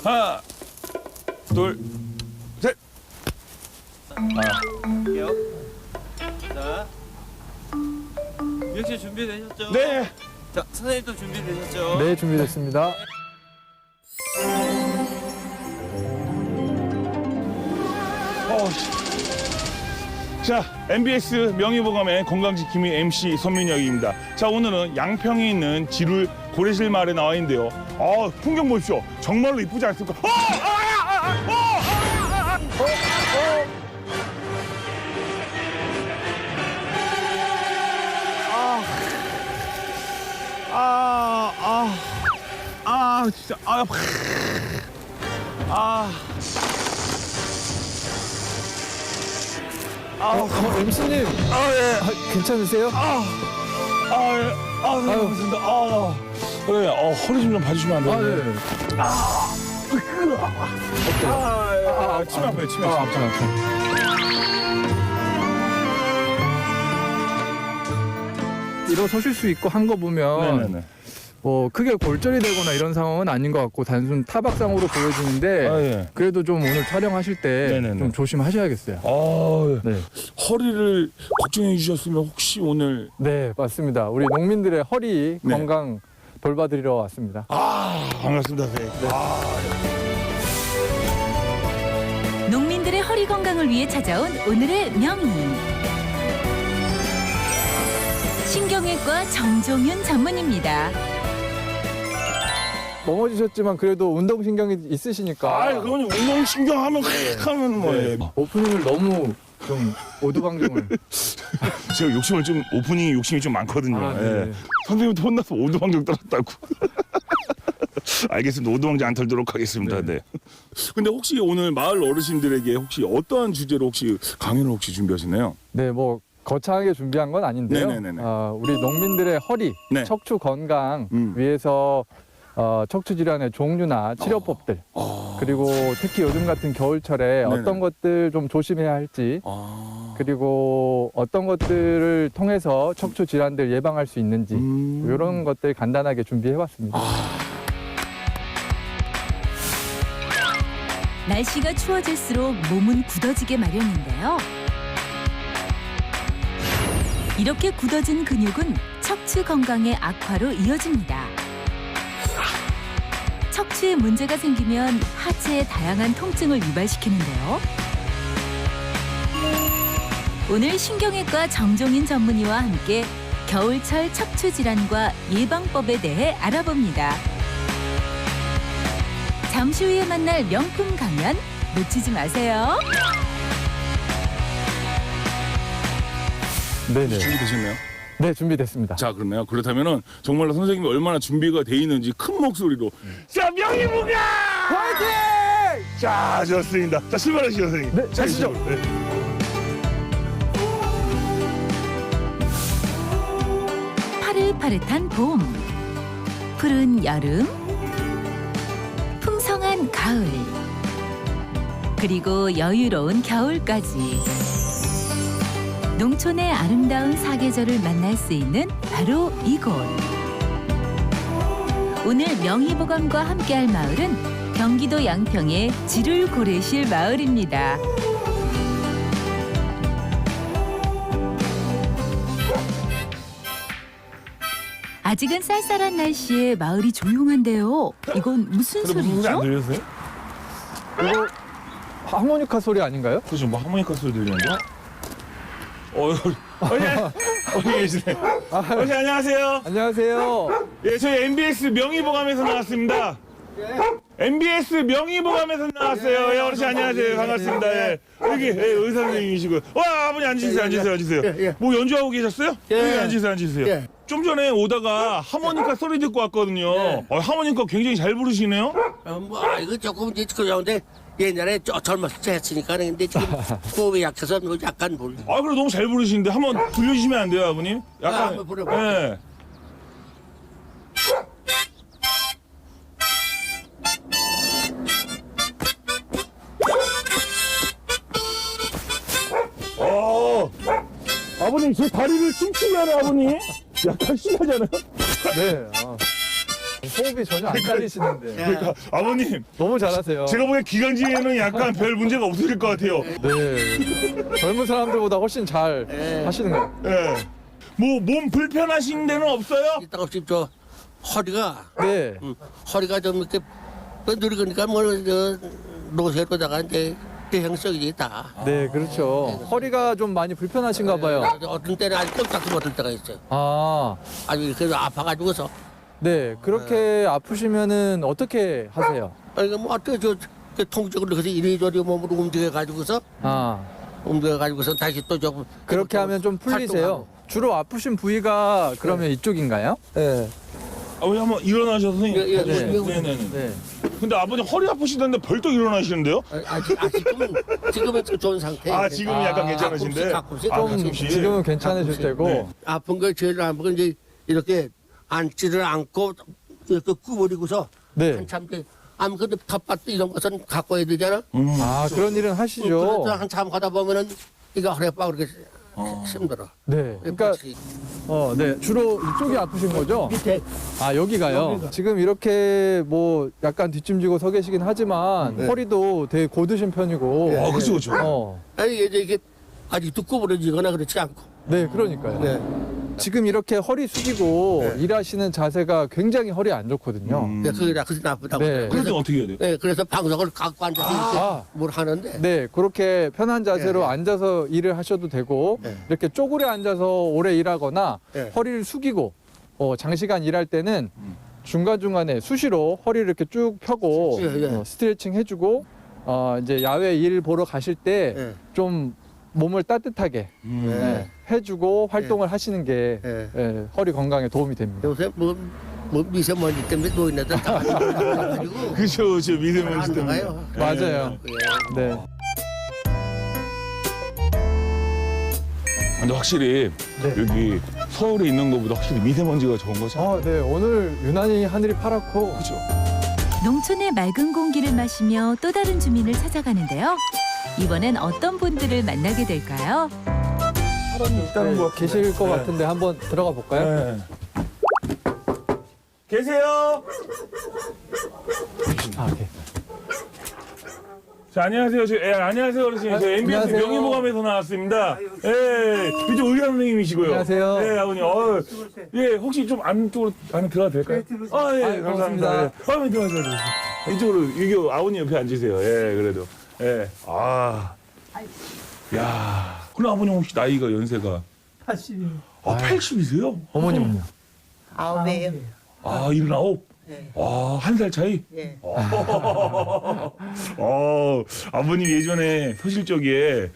하나, 둘, 셋. 할게요. 자, 미혁 씨 준비되셨죠? 네. 자, 선생님도 준비되셨죠? 네, 준비됐습니다. 자, MBS 명의보감의 건강지킴이 MC 선민혁입니다. 자, 오늘은 양평에 있는 지룰 고래실 마을에 나와 있는데요. 풍경 보십시오. 정말로 이쁘지 않습니까? 진짜, MC님, 예. 괜찮으세요? 고맙습니다. 네, 허리 좀 봐주시면 안 돼요? 네. 치매 아파요, 치매. 아파. 일어서실 수 있고 한 거 보면 네네네. 뭐 크게 골절이 되거나 이런 상황은 아닌 것 같고 단순 타박상으로 보여지는데 예. 그래도 좀 오늘 촬영하실 때 네네네. 좀 조심하셔야겠어요. 네. 허리를 걱정해 주셨으면 혹시 오늘 네, 맞습니다. 우리 농민들의 허리 네. 건강 돌봐드리러 왔습니다. 반갑습니다, 선생님. 농민들의 허리 건강을 위해 찾아온 오늘의 명의. 신경외과 정종윤 전문입니다. 넘어지셨지만 그래도 운동신경이 있으시니까 그건 운동 신경 하면 하면 뭐. 네. 오프닝을 너무 좀 오두방정을 제가 오프닝 욕심이 좀 많거든요. 네. 예. 선생님한테 혼나서 오두방정 떨었다고. 알겠습니다. 오두방정 안 털도록 하겠습니다. 네. 근데 혹시 오늘 마을 어르신들에게 혹시 어떠한 주제로 혹시 강연을 혹시 준비하시나요? 네, 뭐 거창하게 준비한 건 아닌데요. 네네네네. 우리 농민들의 허리, 네. 척추 건강 음. 위해서 척추 질환의 종류나 치료법들 그리고 특히 요즘 같은 겨울철에 네네. 어떤 것들 좀 조심해야 할지 아. 그리고 어떤 것들을 통해서 척추 질환들 예방할 수 있는지 이런 것들 간단하게 준비해봤습니다. 날씨가 추워질수록 몸은 굳어지게 마련인데요. 이렇게 굳어진 근육은 척추 건강의 악화로 이어집니다. 척추에 문제가 생기면 하체의 다양한 통증을 유발시키는데요. 오늘 신경외과 정종인 전문의와 함께 겨울철 척추 질환과 예방법에 대해 알아봅니다. 잠시 후에 만날 명품 강연 놓치지 마세요. 네네. 준비되셨나요? 네, 준비됐습니다. 자, 그러네요. 그렇다면은 정말로 선생님이 얼마나 준비가 돼 있는지 큰 목소리로 자, 명예무가 화이팅! 자, 좋습니다. 자, 출발하시죠, 선생님. 네, 가시죠. 네. 파릇파릇한 봄, 푸른 여름, 풍성한 가을, 그리고 여유로운 겨울까지 농촌의 아름다운 사계절을 만날 수 있는 바로 이곳. 오늘 명의보감과 함께할 마을은 경기도 양평의 지룰 고래실 마을입니다. 아직은 쌀쌀한 날씨에 마을이 조용한데요. 이건 무슨 근데 무슨 소리 안 소리죠? 들렸어요? 이거 하모니카 소리 아닌가요? 그죠, 뭐 하모니카 소리 들리는데? 어디 계시네. 어르신 안녕하세요. 안녕하세요. 예, 저희 MBS 명의보감에서 나왔습니다. MBS 명의보감에서 나왔어요. 예, 어르신 안녕하세요. 반갑습니다. 예. 여기 의사 선생님이시고. 아버님 앉으세요. 뭐 연주하고 계셨어요? 여기 앉으세요. 좀 전에 오다가 하모니카 소리 듣고 왔거든요. 하모니카 굉장히 잘 부르시네요. 이거 조금 이제 그런데 옛날에 젊었을 때 했으니까 근데 지금 호흡이 약해서 약간 모르. 그래 너무 잘 부르시는데 한번 들려주시면 안 돼요, 아버님? 약간. 한번 불러볼게요. 예. 아버님 제 다리를 춤추게 하네, 아버님. 약간 심하잖아요. 네. 호흡이 전혀 안 잘리시는데. 그러니까 아버님 너무 잘하세요. 제가 보기엔 기관지에는 약간 별 문제가 없으실 것 같아요. 네. 젊은 사람들보다 훨씬 잘 하시는 것 같아요. 예. 뭐 몸 불편하신 데는 없어요? 이따 없이 저 허리가 네. 허리가 좀 이렇게 늙으니까 뭐저 노쇠로다가 이제 대형성이 다. 네, 그렇죠. 허리가 좀 많이 불편하신가 봐요. 어떤 때는 아주 꼼짝도 못할 때가 있어요. 아, 아주 그래서 아파가지고서. 네. 그렇게 아프시면은 어떻게 하세요? 아니 뭐 어떻게 저 통증을 해서 이리저리 몸으로 움직여가지고서 아, 다시 또 조금 그렇게 하면 좀 풀리세요. 활동하고. 주로 아프신 부위가 그러면 이쪽인가요? 예. 아버님 한번 일어나셔서 선생님. 예, 예, 네. 네네네. 네. 근데 아버님 허리 아프시던데 벌떡 일어나시는데요? 지금은 좋은 상태. 아 지금은 약간 괜찮으신데. 가끔씩 아, 좀 가끔씩. 지금은 괜찮으실 가끔씩. 때고. 네. 아픈 거 제일 아픈 건 이제 이렇게 앉지를 않고 이렇게 구부리고서 네. 한참 이제 아무것도 텃밭 이런 것은 갖고 와야 되잖아. 아, 그런 일은 하시죠. 그래서 한참 가다 보면은 이거 허리가 그렇게 힘들어. 네. 그러니까 네. 주로 이쪽이 아프신 거죠? 밑에 아, 여기가요. 지금 이렇게 뭐 약간 뒷짐지고 서 계시긴 하지만 허리도 되게 고드신 편이고. 아 그렇죠 그렇죠. 아니 이제 이게 아직도 구부러지거나 그렇지 않고. 네, 그러니까요. 네. 지금 이렇게 허리 숙이고 일하시는 자세가 굉장히 허리 안 좋거든요. 그게 나쁘다고. 네. 그럴 땐 어떻게 해야 돼요? 네, 그래서 방석을 갖고 앉아서 이렇게 아. 뭘 하는데. 네, 그렇게 편한 자세로 네. 앉아서 일을 하셔도 되고 네. 이렇게 쪼그려 앉아서 오래 일하거나 네. 허리를 숙이고 장시간 일할 때는 중간중간에 수시로 허리를 이렇게 쭉 펴고 예, 예. 스트레칭 해주고 이제 야외 일 보러 가실 때 예. 좀 몸을 따뜻하게 네. 해주고 활동을 하시는 게 네. 허리 건강에 도움이 됩니다. 요새 뭐 미세먼지 때문에 노인네들 다 가지고 그렇죠 그렇죠 미세먼지 안 때문에. 나가요. 맞아요. 예. 네. 근데 확실히 네. 여기 서울에 있는 것보다 확실히 미세먼지가 적은 거죠. 아, 네. 오늘 유난히 하늘이 파랗고 그렇죠. 농촌의 맑은 공기를 마시며 또 다른 주민을 찾아가는데요. 이번엔 어떤 분들을 만나게 될까요? 있다는 것 같은데. 계실 것 네. 같은데 한번 들어가 볼까요? 네. 계세요? 아, 네. 자, 안녕하세요. 안녕하세요, 어르신. 저 MBS 안녕하세요. 명예보감에서 나왔습니다. 예, 이쪽 의사 선생님이시고요. 안녕하세요. 예, 아버님. 예, 혹시 좀 안쪽으로 안에 들어가도 될까요? 아, 예, 아유, 감사합니다. 고맙습니다. 예. 아버님 들어가세요. 이쪽으로, 이거 아버님 옆에 앉으세요. 예, 그래도. 예, 야. 그럼 아버님 혹시 나이가 연세가? 80이요. 80이세요? 어머님은요? 아홉이에요. 아, 79? 네. 한 살 차이? 네. 아버님 예전에 서실적에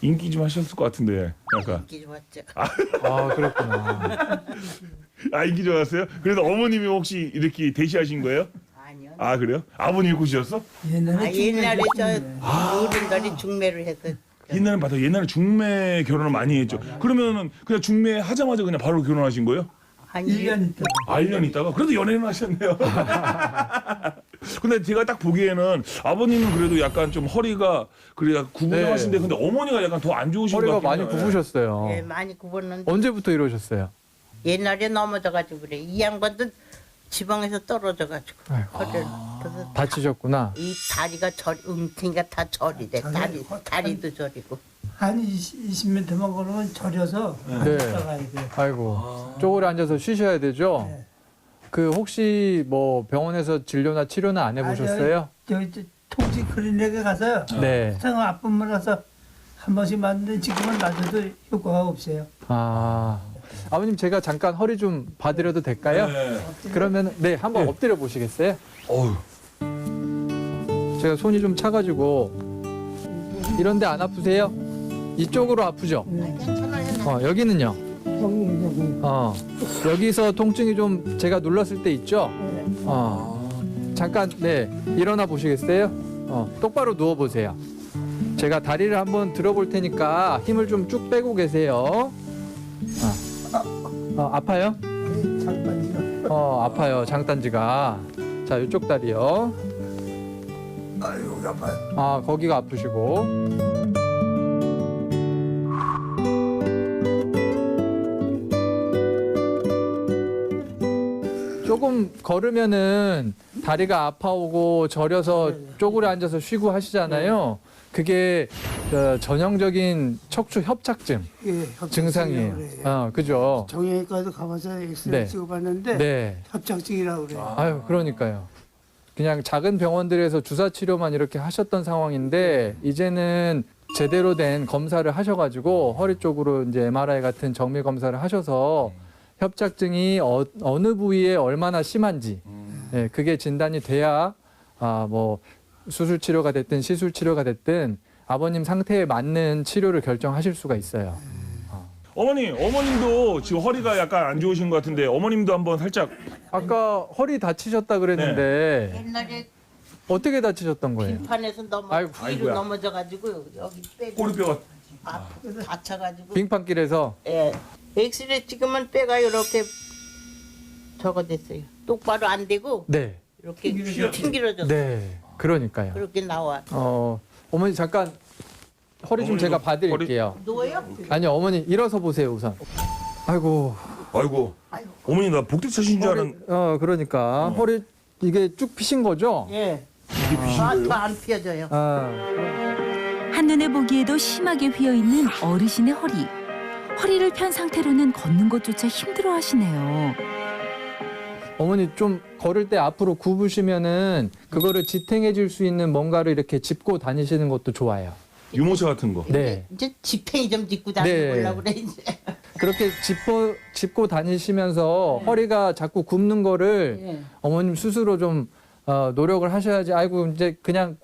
인기 좀 하셨을 것 같은데, 약간. 인기 좋았죠. 아, 그랬구나. 인기 좋았어요? 그래서 어머님이 혹시 이렇게 대시하신 거예요? 아니요. 아, 그래요? 아버님이 고시셨어? 옛날에 저 어른들이 중매를 해서 옛날엔 맞아. 옛날에 중매 결혼을 많이 했죠. 그러면은 그냥 중매 하자마자 그냥 바로 결혼하신 거예요? 한 1년 있다. 1년 있다가? 그래도 연애는 하셨네요. 근데 제가 딱 보기에는 아버님은 그래도 약간 좀 허리가 그래 구부정하신데 근데 어머니가 약간 더 안 좋으신 것 허리가 같긴 많이 해요. 굽으셨어요. 예, 많이 굽었는데 언제부터 이러셨어요? 옛날에 넘어져가지고 그래. 이 양반도 지방에서 떨어져가지고 아이고. 허리를 그래서 다치셨구나. 이 다리가 그러니까 다 절이 돼. 다리도 절이고. 한 20m만 걸으면 절여서 네. 나가야 돼. 아이고. 쪼그려 앉아서 쉬셔야 되죠? 네. 그 혹시 뭐 병원에서 진료나 치료는 안 해보셨어요? 저기 통지 클리닉에 가서 네. 상 아픔을 가서 한 번씩 맞는데 지금은 맞아도 효과가 없어요. 아. 아버님 제가 잠깐 허리 좀 봐드려도 될까요? 네. 그러면 네 한번 네. 엎드려 보시겠어요? 어휴. 제가 손이 좀 차가지고 이런데 안 아프세요? 이쪽으로 아프죠? 여기는요? 여기서 통증이 좀 제가 눌렀을 때 있죠? 잠깐 네 일어나 보시겠어요? 똑바로 누워 보세요. 제가 다리를 한번 들어볼 테니까 힘을 좀 쭉 빼고 계세요. 아파요? 잠깐요. 아파요. 장단지가. 자, 이쪽 다리요. 아유, 아파요. 거기가 아프시고. 조금 걸으면은 다리가 아파오고 저려서 쪼그려 앉아서 쉬고 하시잖아요. 그게 전형적인 척추 협착증 예, 증상이에요. 그래요. 그죠? 정형외과도 가봐서 엑스레이 네. 찍어봤는데 네. 협착증이라고 그래요. 아유, 그러니까요. 그냥 작은 병원들에서 주사 치료만 이렇게 하셨던 상황인데 이제는 제대로 된 검사를 하셔가지고 허리 쪽으로 이제 MRI 같은 정밀 검사를 하셔서 협착증이 어느 부위에 얼마나 심한지 예, 그게 진단이 돼야 뭐 수술 치료가 됐든 시술 치료가 됐든 아버님 상태에 맞는 치료를 결정하실 수가 있어요. 어머님도 지금 허리가 약간 안 좋으신 것 같은데 어머님도 한번 살짝 아까 허리 다치셨다 그랬는데 옛날에 어떻게 다치셨던 거예요? 빙판에서 아이고, 위로 아이고야. 넘어져가지고 여기 빼고 꼬리뼈가 다쳐가지고 빙판길에서 예. 엑스레이 찍으면 뼈가 이렇게 저거 됐어요. 똑바로 안 되고 네, 이렇게 튕기러졌어. 네, 그러니까요. 그렇게 나와. 어머니 잠깐 허리 좀 어머니도 제가 봐드릴게요. 누워요? 아니요, 어머니 일어서 보세요 우선. 아이고, 아이고 어머니 나 복대 차신 줄 알았는데 그러니까 허리 이게 쭉 피신 거죠? 예. 이게 비신 거예요? 안 펴져요. 한눈에 보기에도 심하게 휘어있는 어르신의 허리. 허리를 편 상태로는 걷는 것조차 힘들어 하시네요. 어머니 좀 걸을 때 앞으로 굽으시면은 그거를 지탱해 줄 수 있는 뭔가를 이렇게 짚고 다니시는 것도 좋아요. 유모차 같은 거. 네. 이제 지팽이 좀 짚고 네. 다니려고 그래 이제. 그렇게 짚고 다니시면서 허리가 자꾸 굽는 거를 예. 어머님 스스로 좀 노력을 하셔야지. 아이고 이제 그냥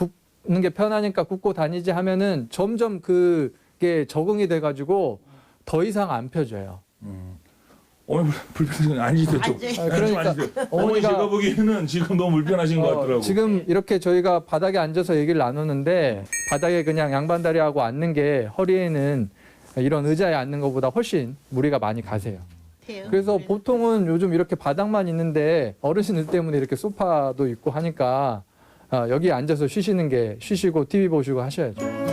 굽는 게 편하니까 굽고 다니지 하면은 점점 그게 적응이 돼가지고 더 이상 안 펴져요. 어머니 불편하신 앉으세요 좀. 앉아요. 좀 그러니까 앉으세요. 어머니 제가 보기에는 지금 너무 불편하신 것 같더라고. 지금 이렇게 저희가 바닥에 앉아서 얘기를 나누는데 바닥에 그냥 양반다리하고 앉는 게 허리에는 이런 의자에 앉는 것보다 훨씬 무리가 많이 가세요. 그래서 보통은 요즘 이렇게 바닥만 있는데 어르신들 때문에 이렇게 소파도 있고 하니까 여기 앉아서 쉬시고 TV 보시고 하셔야죠.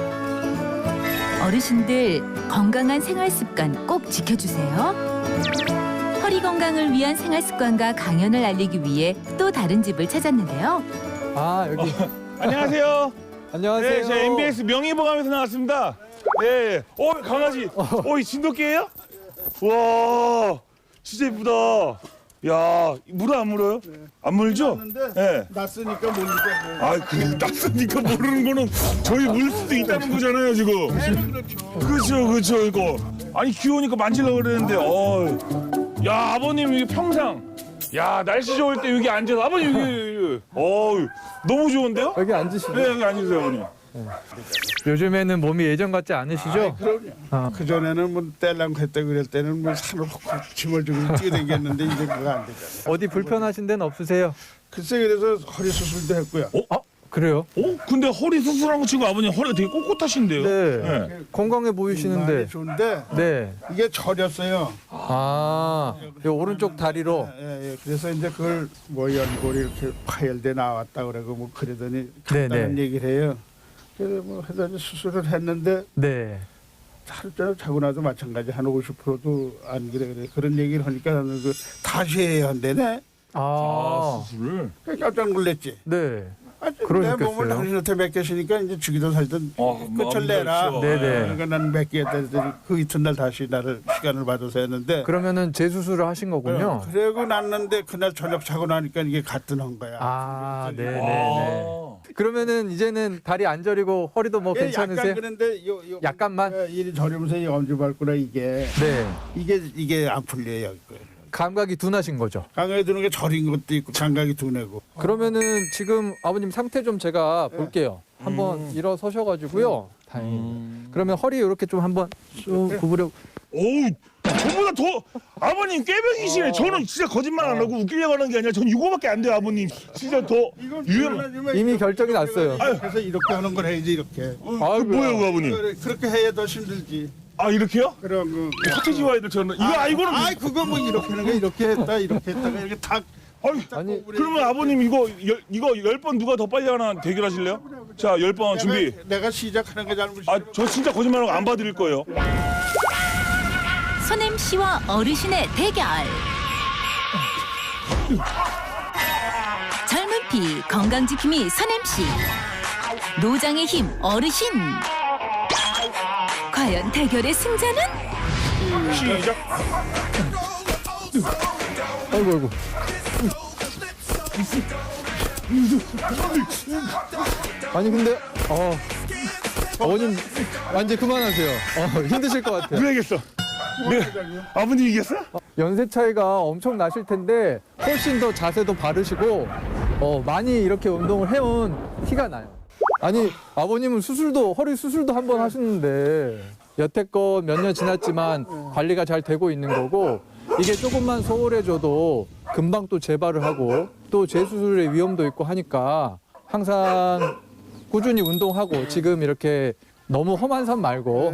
어르신들 건강한 생활 습관 꼭 지켜주세요. 허리 건강을 위한 생활 습관과 강연을 알리기 위해 또 다른 집을 찾았는데요. 여기 안녕하세요. 안녕하세요. 네, 제가 MBS 명의보감에서 나왔습니다. 예. 강아지. 이 진돗개예요? 와, 진짜 예쁘다. 야, 물어 안 물어요? 안 물죠? 예. 낯으니까 모르니까. 아, 그 낯서니까 모르는 거는 저희 물 수도 있다는 거잖아요, 지금. 그렇죠, 이거. 아니 귀여우니까 만지려고 그랬는데, 야, 아버님 이게 평상. 야, 날씨 좋을 때 여기 앉아서 아버님 여기. 너무 좋은데요? 여기 앉으시죠. 네, 여기 앉으세요, 아버님. 요즘에는 몸이 예전 같지 않으시죠? 그럼요. 그 전에는 뭐 떼려고 했다 그럴 때는 뭐 산을 훅 짐을 주고 뛰어다녔는데 이제 그거 안 되잖아요. 어디 불편하신 데는 없으세요? 글쎄 그래서 허리 수술도 했고요. 그래요? 근데 허리 수술한 거 치고 아버님 허리가 되게 꼿꼿하신데요? 네. 건강해 보이시는데. 많이 좋은데 네. 이게 저렸어요. 이 오른쪽 다리로. 예. 그래서 이제 그걸 뭐 연골이 이렇게 파열돼 나왔다 그러고 뭐 그러더니 간단한 네. 얘기를 해요. 그래서 뭐 해서 이제 수술을 했는데 네. 하루 종일 자고 나도 마찬가지 한 50%도 안 그래. 그런 얘기를 하니까 나는 다시 해야 한대네. 수술을? 깜짝 놀랐지. 네. 내 그러셨겠어요. 몸을 당신한테 맡겼으니까 이제 죽이든 살든 끝을 내라. 그렇죠. 네네. 그러니까 나는 맡기겠다. 그 이튿날 다시 나를 시간을 받아서 했는데. 그러면은 재수술을 하신 거군요. 그러고 났는데 그날 저녁 자고 나니까 이게 가뜩한 거야. 네네네. 그러면은 이제는 다리 안 저리고 허리도 뭐 괜찮으세요? 약간 그런데 약간만? 일이 저리면서 이 엄지발가락 네. 이게 안 풀려요. 감각이 둔하신 거죠. 감각이 드는 게 저린 것도 있고 감각이 둔하고. 그러면은 지금 아버님 상태 좀 제가 볼게요. 한번 일어서셔가지고요. 다행입니다. 그러면 허리 이렇게 좀 한번 쭉 구부려. 저보다 더 아버님 꾀병이시네. 저는 진짜 거짓말 안 하고 웃기려고 하는 게 아니라 전 이거밖에 안 돼요, 아버님. 진짜 더 유연. 이미 결정이 났어요. 그래서 이렇게 하는 걸 해야지 이렇게. 뭐예요, 그 아버님? 그렇게 해야 더 힘들지. 이렇게요? 그럼 서태지 아이들처럼 이거는 그거 뭐 이렇게 하는 거 이렇게 했다가 이렇게 다. 아니, 그러면 아버님 이거 10번 누가 더 빨리 하나 대결하실래요? 자, 10번 준비. 내가 시작하는 게 잘못이야. 저 진짜 거짓말하고 안 봐드릴 거예요. 손 MC와 어르신의 대결. 보다시피 건강지킴이 선MC, 노장의 힘 어르신. 과연 대결의 승자는? 시작. 아이고. 아니 근데 어머님 완전 그만하세요. 힘드실 것 같아요. 누가 이겼어? 아버님 이겼어? 연세 차이가 엄청 나실 텐데 훨씬 더 자세도 바르시고 많이 이렇게 운동을 해온 티가 나요. 아니 아버님은 허리 수술도 한 번 하셨는데 여태껏 몇 년 지났지만 관리가 잘 되고 있는 거고, 이게 조금만 소홀해져도 금방 또 재발을 하고 또 재수술의 위험도 있고 하니까 항상 꾸준히 운동하고, 지금 이렇게 너무 험한 산 말고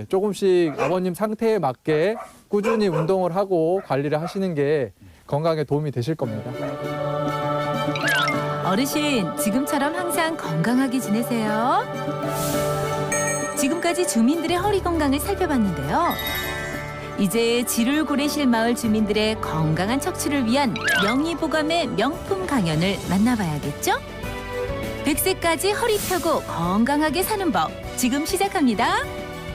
조금씩 아버님 상태에 맞게 꾸준히 운동을 하고 관리를 하시는 게 건강에 도움이 되실 겁니다. 어르신, 지금처럼 항상 건강하게 지내세요. 지금까지 주민들의 허리 건강을 살펴봤는데요. 이제 지룰고래실 마을 주민들의 건강한 척추를 위한 명의보감의 명품 강연을 만나봐야겠죠? 100세까지 허리 펴고 건강하게 사는 법, 지금 시작합니다.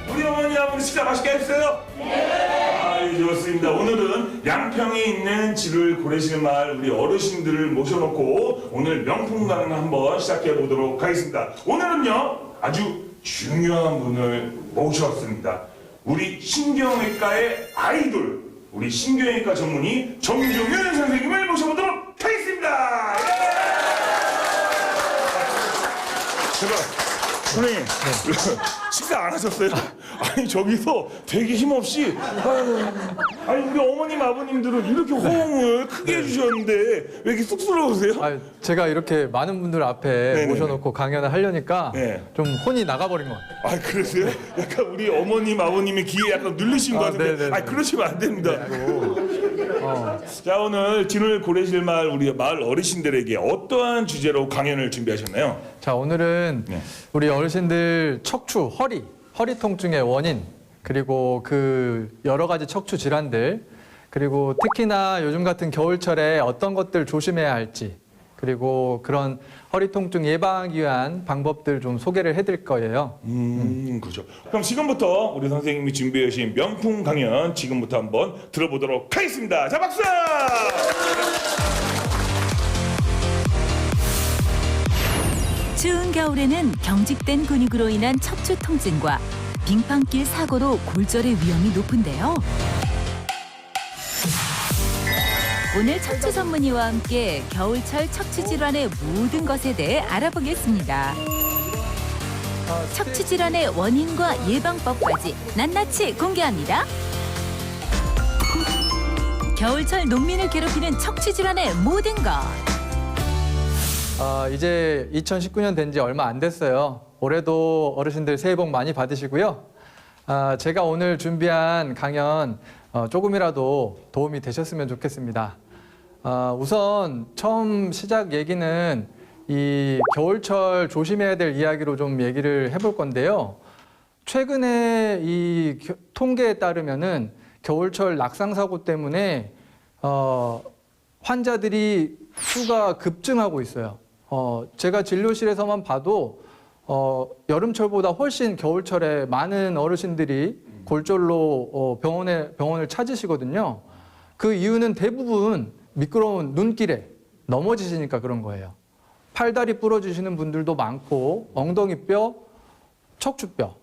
우리 어머니 아버지 식사 맛있게 했어요? 네. 아유 좋습니다. 오늘은 양평에 있는 지를 고래실 마을 우리 어르신들을 모셔놓고 오늘 명품 강연 한번 시작해 보도록 하겠습니다. 오늘은요 아주 중요한 분을 모셨습니다. 우리 신경외과의 아이돌, 우리 신경외과 전문의 정종윤 선생님을 모셔보도록 하겠습니다. 제가 선생님 식사 안 하셨어요? 아니 저기서 되게 힘없이 아니 우리 어머님 아버님들은 이렇게 호응을 크게 해주셨는데 왜 이렇게 쑥스러우세요? 제가 이렇게 많은 분들 앞에 네네네. 모셔놓고 강연을 하려니까 네. 좀 혼이 나가버린 것 같아요. 아 그러세요? 약간 우리 어머님 아버님의 귀에 약간 눌리신 것 같은데 네네네. 그러시면 안 됩니다. 자 오늘 진울 고래실 마을 우리 마을 어르신들에게 어떠한 주제로 강연을 준비하셨나요? 자, 오늘은 네. 우리 어르신들 척추, 허리 통증의 원인, 그리고 그 여러 가지 척추 질환들, 그리고 특히나 요즘 같은 겨울철에 어떤 것들 조심해야 할지, 그리고 그런 허리 통증 예방하기 위한 방법들 좀 소개를 해드릴 거예요. 그렇죠. 그럼 지금부터 우리 선생님이 준비해 주신 명품 강연 지금부터 한번 들어보도록 하겠습니다. 자, 박수! 추운 겨울에는 경직된 근육으로 인한 척추 통증과 빙판길 사고로 골절의 위험이 높은데요. 오늘 척추 전문의와 함께 겨울철 척추 질환의 모든 것에 대해 알아보겠습니다. 척추 질환의 원인과 예방법까지 낱낱이 공개합니다. 겨울철 농민을 괴롭히는 척추 질환의 모든 것. 이제 2019년 된 지 얼마 안 됐어요. 올해도 어르신들 새해 복 많이 받으시고요. 제가 오늘 준비한 강연 조금이라도 도움이 되셨으면 좋겠습니다. 우선 처음 시작 얘기는 이 겨울철 조심해야 될 이야기로 좀 얘기를 해볼 건데요. 최근에 이 통계에 따르면은 겨울철 낙상 사고 때문에 환자들이 수가 급증하고 있어요. 제가 진료실에서만 봐도 여름철보다 훨씬 겨울철에 많은 어르신들이 골절로 병원을 찾으시거든요. 그 이유는 대부분 미끄러운 눈길에 넘어지시니까 그런 거예요. 팔다리 부러지시는 분들도 많고 엉덩이뼈, 척추뼈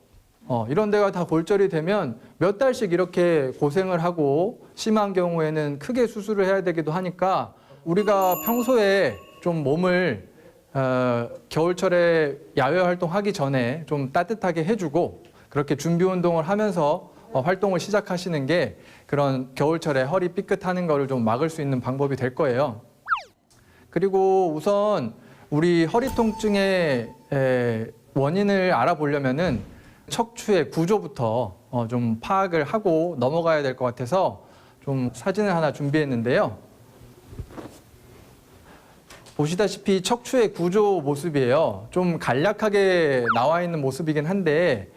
이런 데가 다 골절이 되면 몇 달씩 이렇게 고생을 하고 심한 경우에는 크게 수술을 해야 되기도 하니까 우리가 평소에 좀 몸을 겨울철에 야외 활동하기 전에 좀 따뜻하게 해주고 그렇게 준비 운동을 하면서 활동을 시작하시는 게 그런 겨울철에 허리 삐끗하는 거를 좀 막을 수 있는 방법이 될 거예요. 그리고 우선 우리 허리 통증의 원인을 알아보려면은 척추의 구조부터 좀 파악을 하고 넘어가야 될 것 같아서 좀 사진을 하나 준비했는데요. 보시다시피 척추의 구조 모습이에요. 좀 간략하게 나와 있는 모습이긴 한데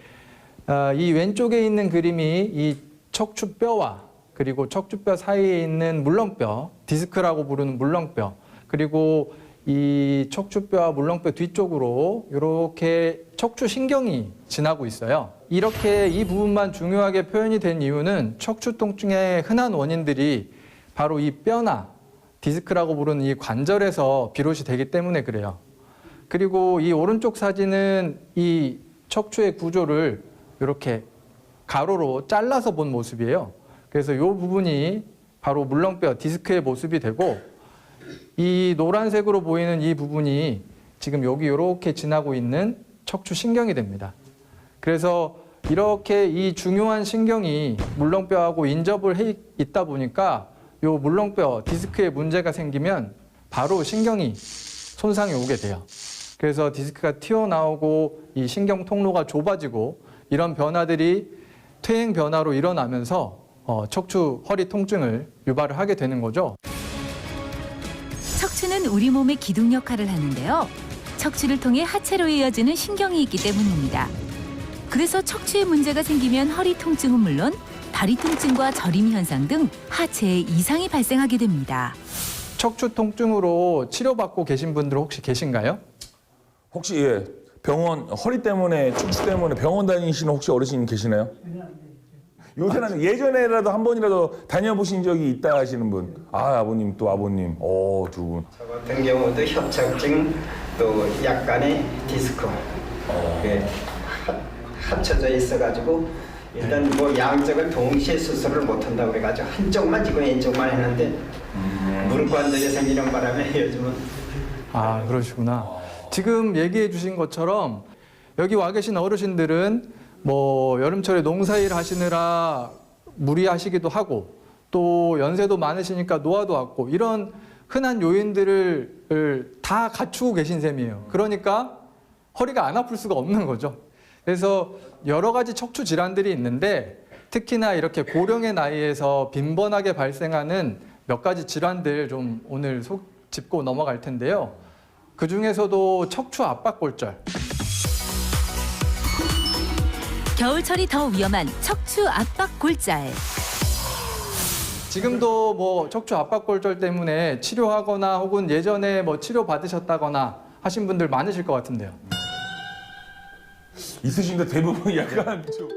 이 왼쪽에 있는 그림이 이 척추뼈와 그리고 척추뼈 사이에 있는 물렁뼈, 디스크라고 부르는 물렁뼈, 그리고 이 척추뼈와 물렁뼈 뒤쪽으로 이렇게 척추신경이 지나고 있어요. 이렇게 이 부분만 중요하게 표현이 된 이유는 척추 통증의 흔한 원인들이 바로 이 뼈나 디스크라고 부르는 이 관절에서 비롯이 되기 때문에 그래요. 그리고 이 오른쪽 사진은 이 척추의 구조를 이렇게 가로로 잘라서 본 모습이에요. 그래서 이 부분이 바로 물렁뼈 디스크의 모습이 되고, 이 노란색으로 보이는 이 부분이 지금 여기 이렇게 지나고 있는 척추신경이 됩니다. 그래서 이렇게 이 중요한 신경이 물렁뼈하고 인접을 해 있다 보니까 이 물렁뼈 디스크에 문제가 생기면 바로 신경이 손상이 오게 돼요. 그래서 디스크가 튀어나오고 이 신경 통로가 좁아지고 이런 변화들이 퇴행 변화로 일어나면서 척추 허리 통증을 유발을 하게 되는 거죠. 척추는 우리 몸의 기둥 역할을 하는데요. 척추를 통해 하체로 이어지는 신경이 있기 때문입니다. 그래서 척추에 문제가 생기면 허리 통증은 물론 다리 통증과 저림 현상 등 하체에 이상이 발생하게 됩니다. 척추 통증으로 치료받고 계신 분들 혹시 계신가요? 혹시 예, 병원 허리 때문에 척추 때문에 병원 다니시는 혹시 어르신 계시나요? 요새는 예전에라도 한 번이라도 다녀보신 적이 있다 하시는 분. 아, 아버님 또 아버님. 두 분. 저 같은 경우도 협착증 또 약간의 디스크 합쳐져 있어가지고 일단 뭐 양쪽을 동시에 수술을 못한다고 그래가지고 한쪽만 지금 왼쪽만 했는데 무릎 관절이 생기는 바람에 요즘은. 아, 그러시구나. 지금 얘기해 주신 것처럼 여기 와 계신 어르신들은 뭐 여름철에 농사일 하시느라 무리하시기도 하고 또 연세도 많으시니까 노화도 왔고 이런 흔한 요인들을 다 갖추고 계신 셈이에요. 그러니까 허리가 안 아플 수가 없는 거죠. 그래서 여러 가지 척추 질환들이 있는데 특히나 이렇게 고령의 나이에서 빈번하게 발생하는 몇 가지 질환들 좀 오늘 짚고 넘어갈 텐데요. 그 중에서도 척추 압박골절. 겨울철이 더 위험한 척추 압박골절. 지금도 뭐 척추 압박골절 때문에 치료하거나 혹은 예전에 뭐 치료 받으셨다거나 하신 분들 많으실 것 같은데요. 있으신데 대부분 약간 좀.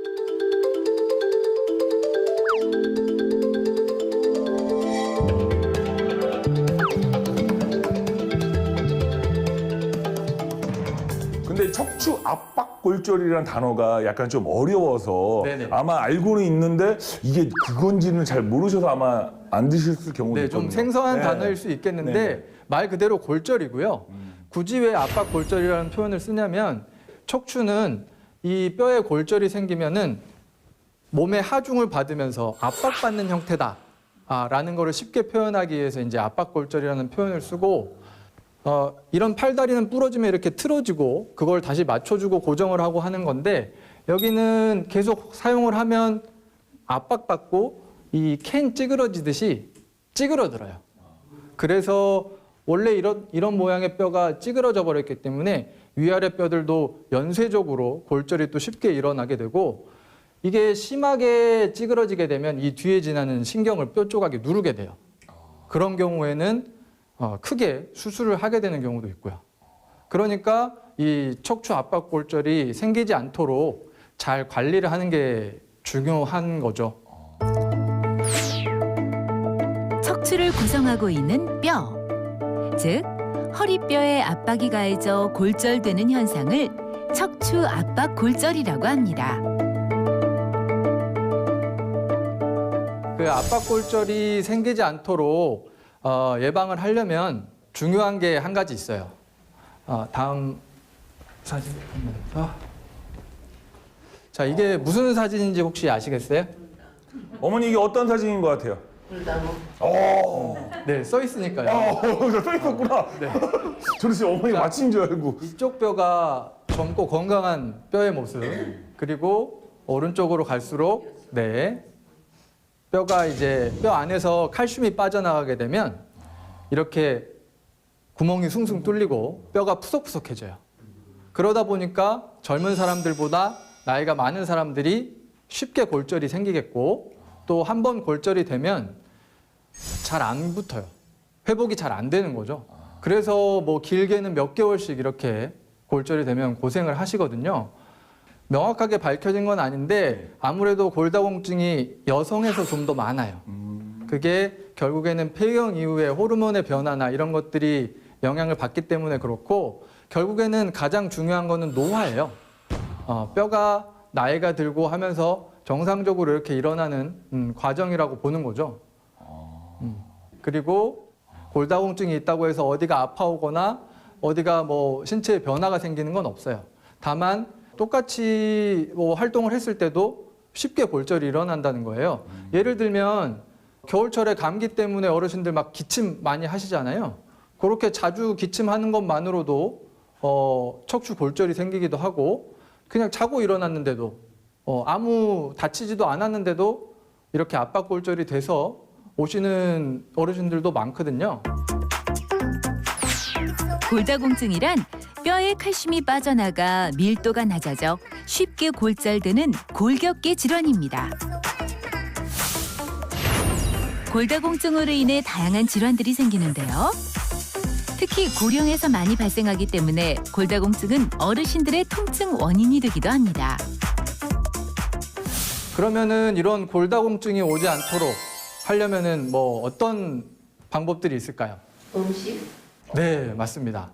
근데 척추 압박골절이라는 단어가 약간 좀 어려워서 네네. 아마 알고는 있는데 이게 그건지는 잘 모르셔서 아마 안 드실 경우도 네, 있거든요. 좀 생소한 네. 단어일 수 있겠는데 네. 말 그대로 골절이고요. 굳이 왜 압박골절이라는 표현을 쓰냐면 척추는 이 뼈에 골절이 생기면은 몸의 하중을 받으면서 압박받는 형태다. 라는 거를 쉽게 표현하기 위해서 이제 압박골절이라는 표현을 쓰고 이런 팔다리는 부러지면 이렇게 틀어지고 그걸 다시 맞춰주고 고정을 하고 하는 건데 여기는 계속 사용을 하면 압박받고 이 캔 찌그러지듯이 찌그러들어요. 그래서 원래 이런 모양의 뼈가 찌그러져 버렸기 때문에 위아래 뼈들도 연쇄적으로 골절이 또 쉽게 일어나게 되고 이게 심하게 찌그러지게 되면 이 뒤에 지나는 신경을 뼈 조각이 누르게 돼요. 그런 경우에는 크게 수술을 하게 되는 경우도 있고요. 그러니까 이 척추 압박골절이 생기지 않도록 잘 관리를 하는 게 중요한 거죠. 척추를 구성하고 있는 뼈, 즉 허리뼈에 압박이 가해져 골절되는 현상을 척추 압박골절이라고 합니다. 그 압박골절이 생기지 않도록 예방을 하려면 중요한 게 한 가지 있어요. 다음 사진. 자, 이게 무슨 사진인지 혹시 아시겠어요? 어머니 이게 어떤 사진인 것 같아요? 네, 써 있으니까요. 써 있었구나. 네. 저는 진짜 어머니 맞힌 줄 알고. 이쪽 뼈가 젊고 건강한 뼈의 모습, 그리고 오른쪽으로 갈수록 네, 뼈가 이제 뼈 안에서 칼슘이 빠져나가게 되면 이렇게 구멍이 숭숭 뚫리고 뼈가 푸석푸석해져요. 그러다 보니까 젊은 사람들보다 나이가 많은 사람들이 쉽게 골절이 생기겠고 또 한 번 골절이 되면 잘 안 붙어요. 회복이 잘 안 되는 거죠. 그래서 뭐 길게는 몇 개월씩 이렇게 골절이 되면 고생을 하시거든요. 명확하게 밝혀진 건 아닌데 아무래도 골다공증이 여성에서 좀 더 많아요. 그게 결국에는 폐경 이후에 호르몬의 변화나 이런 것들이 영향을 받기 때문에 그렇고 결국에는 가장 중요한 거는 노화예요. 뼈가 나이가 들고 하면서 정상적으로 이렇게 일어나는 과정이라고 보는 거죠. 그리고 골다공증이 있다고 해서 어디가 아파오거나 어디가 뭐 신체에 변화가 생기는 건 없어요. 다만 똑같이 뭐 활동을 했을 때도 쉽게 골절이 일어난다는 거예요. 예를 들면 겨울철에 감기 때문에 어르신들 막 기침 많이 하시잖아요. 그렇게 자주 기침하는 것만으로도 척추 골절이 생기기도 하고 그냥 자고 일어났는데도 아무 다치지도 않았는데도 이렇게 압박 골절이 돼서 오시는 어르신들도 많거든요. 골다공증이란 뼈에 칼슘이 빠져나가 밀도가 낮아져 쉽게 골절되는 골격계 질환입니다. 골다공증으로 인해 다양한 질환들이 생기는데요. 특히 고령에서 많이 발생하기 때문에 골다공증은 어르신들의 통증 원인이 되기도 합니다. 그러면은 이런 골다공증이 오지 않도록 하려면은 뭐 어떤 방법들이 있을까요? 음식? 네, 맞습니다.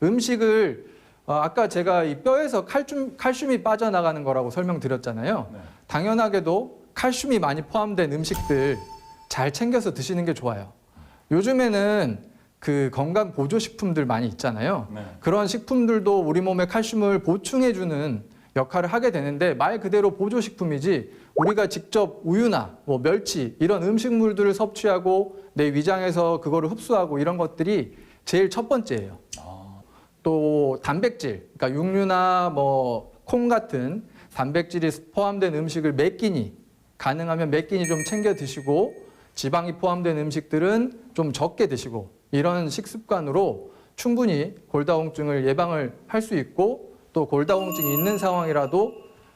음식을 아까 제가 이 뼈에서 칼슘이 빠져나가는 거라고 설명드렸잖아요. 당연하게도 칼슘이 많이 포함된 음식들 잘 챙겨서 드시는 게 좋아요. 요즘에는 그 건강 보조식품들 많이 있잖아요. 그런 식품들도 우리 몸에 칼슘을 보충해주는 역할을 하게 되는데 말 그대로 보조식품이지 우리가 직접 우유나 뭐 멸치 이런 음식물들을 섭취하고 내 위장에서 그거를 흡수하고 이런 것들이 제일 첫 번째예요. 또 단백질, 그러니까 육류나 뭐 콩 같은 단백질이 포함된 음식을 몇 끼니 가능하면 몇 끼니 좀 챙겨 드시고 지방이 포함된 음식들은 좀 적게 드시고 이런 식습관으로 충분히 골다공증을 예방을 할 수 있고 또 골다공증이 있는 상황이라도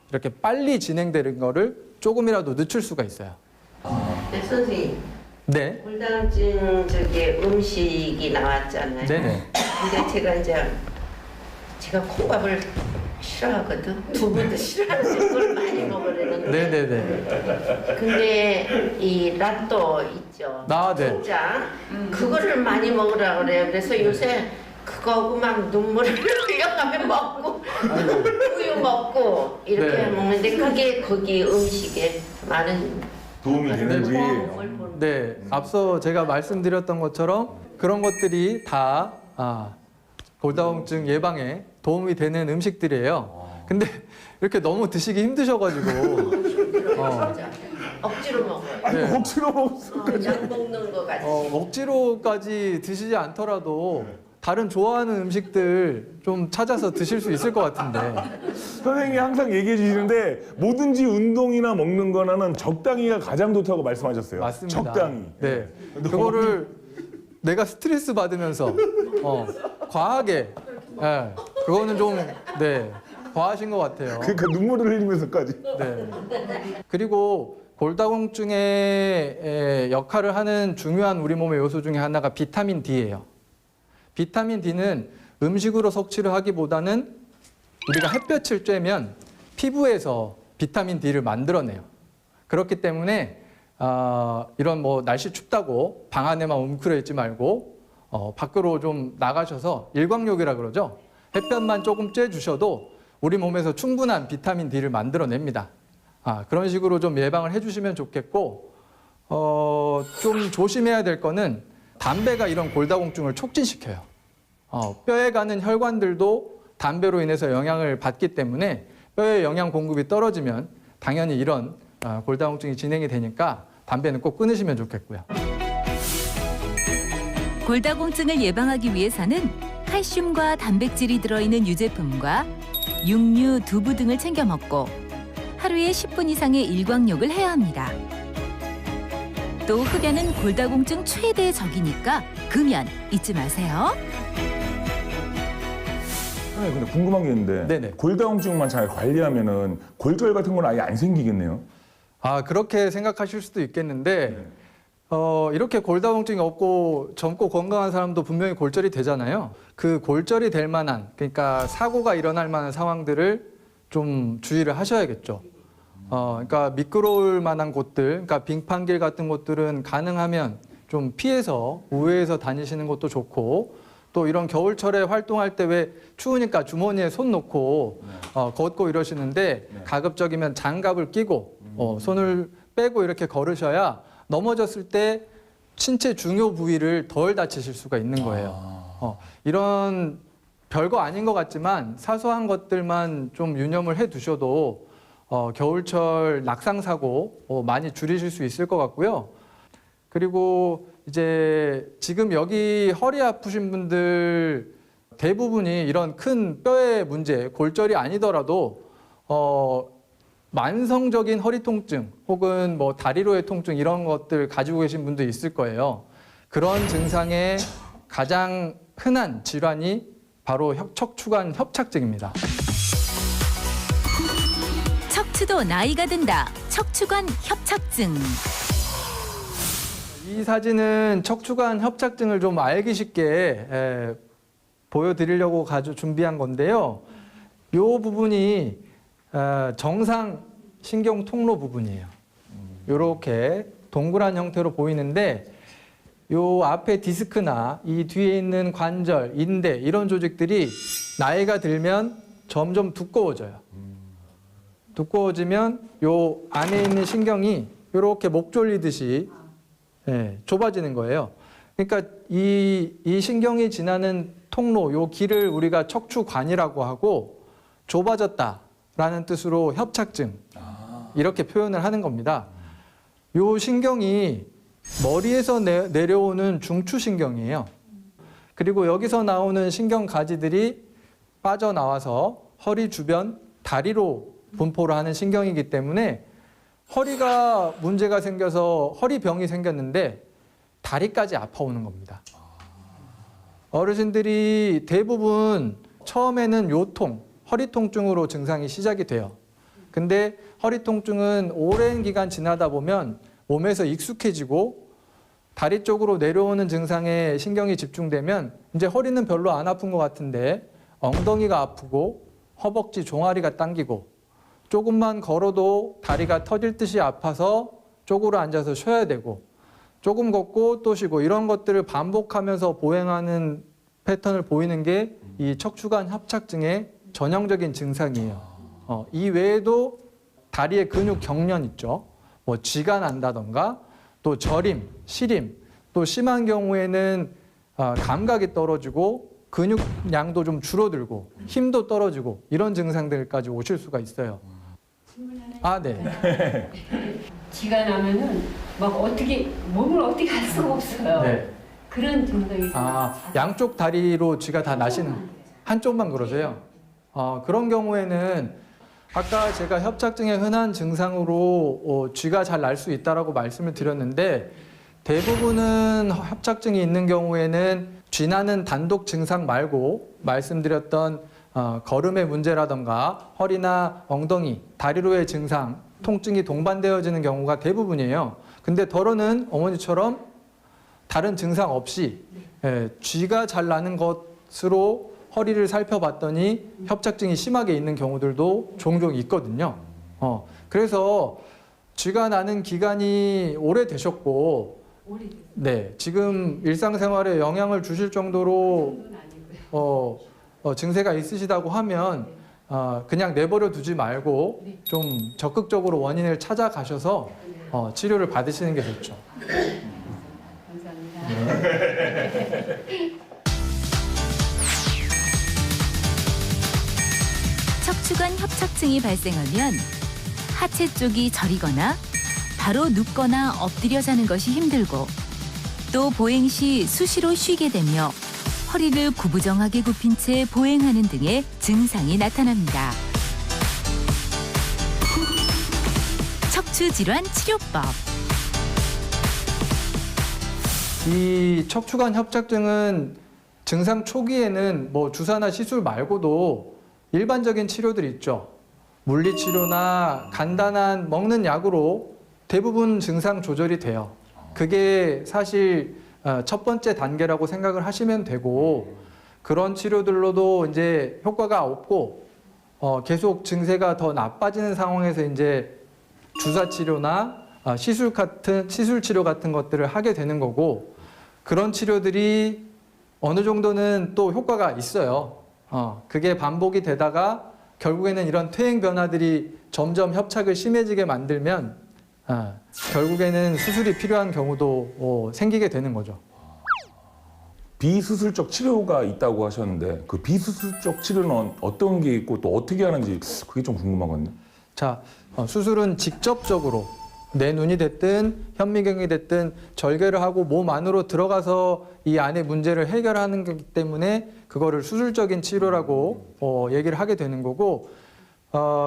이렇게 빨리 진행되는 거를 조금이라도 늦출 수가 있어요. 네, 선생님. 네. 골다공증 음식이 나왔잖아요. 네네. 근데 제가 콩밥을 싫어하거든. 두부도 싫어하는데 그걸 많이 먹으려는데. 네네네. 근데 이 라또 있죠. 네. 진짜 그거를 많이 먹으라 그래요. 그래서 요새 그거하고 막 눈물을 흘려가며 먹고 우유 먹고 이렇게 네. 먹는데 그게 거기 음식에 많은 도움이 되는지. 네, 앞서 제가 말씀드렸던 것처럼 그런 것들이 다 골다공증 예방에 도움이 되는 음식들이에요. 근데 이렇게 너무 드시기 힘드셔가지고 억지로 먹어요. 네. 억지로 먹었어. 약 먹는 거 같이. 억지로까지 드시지 않더라도 다른 좋아하는 음식들 좀 찾아서 드실 수 있을 것 같은데. 선생님이 항상 얘기해 주시는데 뭐든지 운동이나 먹는 거는 적당히가 가장 좋다고 말씀하셨어요. 맞습니다. 적당히. 네. 그거를 내가 스트레스 받으면서 과하게, 네. 그거는 좀 과하신 것 같아요. 그러니까 눈물을 흘리면서까지. 네. 그리고 골다공증의 역할을 하는 중요한 우리 몸의 요소 중에 하나가 비타민 D예요. 비타민 D는 음식으로 섭취를 하기보다는 우리가 햇볕을 쬐면 피부에서 비타민 D를 만들어내요. 그렇기 때문에 이런 뭐 날씨 춥다고 방 안에만 웅크려 있지 말고 밖으로 좀 나가셔서 일광욕이라 그러죠. 햇볕만 조금 쬐주셔도 우리 몸에서 충분한 비타민 D를 만들어냅니다. 그런 식으로 좀 예방을 해주시면 좋겠고 좀 조심해야 될 거는 담배가 이런 골다공증을 촉진시켜요. 뼈에 가는 혈관들도 담배로 인해서 영향을 받기 때문에 뼈의 영양 공급이 떨어지면 당연히 이런 골다공증이 진행이 되니까 담배는 꼭 끊으시면 좋겠고요. 골다공증을 예방하기 위해서는 칼슘과 단백질이 들어있는 유제품과 육류, 두부 등을 챙겨 먹고 하루에 10분 이상의 일광욕을 해야 합니다. 또 흡연은 골다공증 최대 적이니까 금연 잊지 마세요. 근데 궁금한 게 있는데 네네. 골다공증만 잘 관리하면은 골절 같은 건 아예 안 생기겠네요. 그렇게 생각하실 수도 있겠는데 이렇게 골다공증이 없고 젊고 건강한 사람도 분명히 골절이 되잖아요. 그 골절이 될 만한, 그러니까 사고가 일어날 만한 상황들을 좀 주의를 하셔야겠죠. 그러니까 미끄러울 만한 곳들, 그러니까 빙판길 같은 곳들은 가능하면 좀 피해서 우회해서 다니시는 것도 좋고, 또 이런 겨울철에 활동할 때 왜 추우니까 주머니에 손 놓고 걷고 이러시는데 가급적이면 장갑을 끼고 손을 빼고 이렇게 걸으셔야 넘어졌을 때 신체 중요 부위를 덜 다치실 수가 있는 거예요. 이런 별거 아닌 것 같지만 사소한 것들만 좀 유념을 해 두셔도 겨울철 낙상 사고 많이 줄이실 수 있을 것 같고요. 그리고 이제 지금 여기 허리 아프신 분들 대부분이 이런 큰 뼈의 문제, 골절이 아니더라도 만성적인 허리 통증 혹은 뭐 다리로의 통증 이런 것들 가지고 계신 분도 있을 거예요. 그런 증상의 가장 흔한 질환이 바로 척추관 협착증입니다. 척추도 나이가 든다. 척추관 협착증. 이 사진은 척추관 협착증을 좀 알기 쉽게 보여드리려고 준비한 건데요. 이 부분이 정상 신경 통로 부분이에요. 이렇게 동그란 형태로 보이는데 이 앞에 디스크나 이 뒤에 있는 관절, 인대 이런 조직들이 나이가 들면 점점 두꺼워져요. 두꺼워지면 이 안에 있는 신경이 이렇게 목 졸리듯이 좁아지는 거예요. 그러니까 이 신경이 지나는 통로, 이 길을 우리가 척추관이라고 하고 좁아졌다라는 뜻으로 협착증 이렇게 표현을 하는 겁니다. 이 신경이 머리에서 내려오는 중추신경이에요. 그리고 여기서 나오는 신경 가지들이 빠져나와서 허리 주변 다리로 분포를 하는 신경이기 때문에 허리가 문제가 생겨서 허리병이 생겼는데 다리까지 아파오는 겁니다. 어르신들이 대부분 처음에는 요통, 허리 통증으로 증상이 시작이 돼요. 근데 허리 통증은 오랜 기간 지나다 보면 몸에서 익숙해지고 다리 쪽으로 내려오는 증상에 신경이 집중되면 이제 허리는 별로 안 아픈 것 같은데 엉덩이가 아프고 허벅지 종아리가 당기고 조금만 걸어도 다리가 터질 듯이 아파서 쪼그려 앉아서 쉬어야 되고 조금 걷고 또 쉬고 이런 것들을 반복하면서 보행하는 패턴을 보이는 게 이 척추관 협착증의 전형적인 증상이에요. 이 외에도 다리의 근육 경련 있죠. 뭐 쥐가 난다던가 또 저림, 시림, 또 심한 경우에는 감각이 떨어지고 근육량도 좀 줄어들고 힘도 떨어지고 이런 증상들까지 오실 수가 있어요. 아, 네. 쥐가 나면은 막 어떻게 몸을 어떻게 할 수가 없어요. 네. 그런 증상이 있어요. 양쪽 다리로 쥐가 다 나시는 한쪽만 그러세요. 그런 경우에는 아까 제가 협착증의 흔한 증상으로 쥐가 잘 날 수 있다라고 말씀을 드렸는데 대부분은 협착증이 있는 경우에는 쥐 나는 단독 증상 말고 말씀드렸던 걸음의 문제라던가 허리나 엉덩이, 다리로의 증상, 통증이 동반되어지는 경우가 대부분이에요. 근데 덜어는 어머니처럼 다른 증상 없이 쥐가 잘 나는 것으로 허리를 살펴봤더니 협착증이 심하게 있는 경우들도 종종 있거든요. 그래서 쥐가 나는 기간이 오래되셨고 네, 지금 일상생활에 영향을 주실 정도로 증세가 있으시다고 하면 그냥 내버려 두지 말고 좀 적극적으로 원인을 찾아가셔서 치료를 받으시는 게 좋죠. 척추관 협착증이 발생하면 하체 쪽이 저리거나 바로 눕거나 엎드려 자는 것이 힘들고 또 보행 시 수시로 쉬게 되며 허리를 구부정하게 굽힌 채 보행하는 등의 증상이 나타납니다. 척추질환 치료법. 이 척추관 협착증은 증상 초기에는 뭐 주사나 시술 말고도 일반적인 치료들이 있죠. 물리치료나 간단한 먹는 약으로 대부분 증상 조절이 돼요. 그게 사실 첫 번째 단계라고 생각을 하시면 되고 그런 치료들로도 이제 효과가 없고 계속 증세가 더 나빠지는 상황에서 이제 주사 치료나 시술 치료 같은 것들을 하게 되는 거고 그런 치료들이 어느 정도는 또 효과가 있어요. 그게 반복이 되다가 결국에는 이런 퇴행 변화들이 점점 협착을 심해지게 만들면 결국에는 수술이 필요한 경우도 생기게 되는 거죠. 비수술적 치료가 있다고 하셨는데 그 비수술적 치료는 어떤 게 있고 또 어떻게 하는지 그게 좀 궁금하거든요. 자, 수술은 직접적으로 내 눈이 됐든 현미경이 됐든 절개를 하고 몸 안으로 들어가서 이 안의 문제를 해결하는 거기 때문에 그거를 수술적인 치료라고 얘기를 하게 되는 거고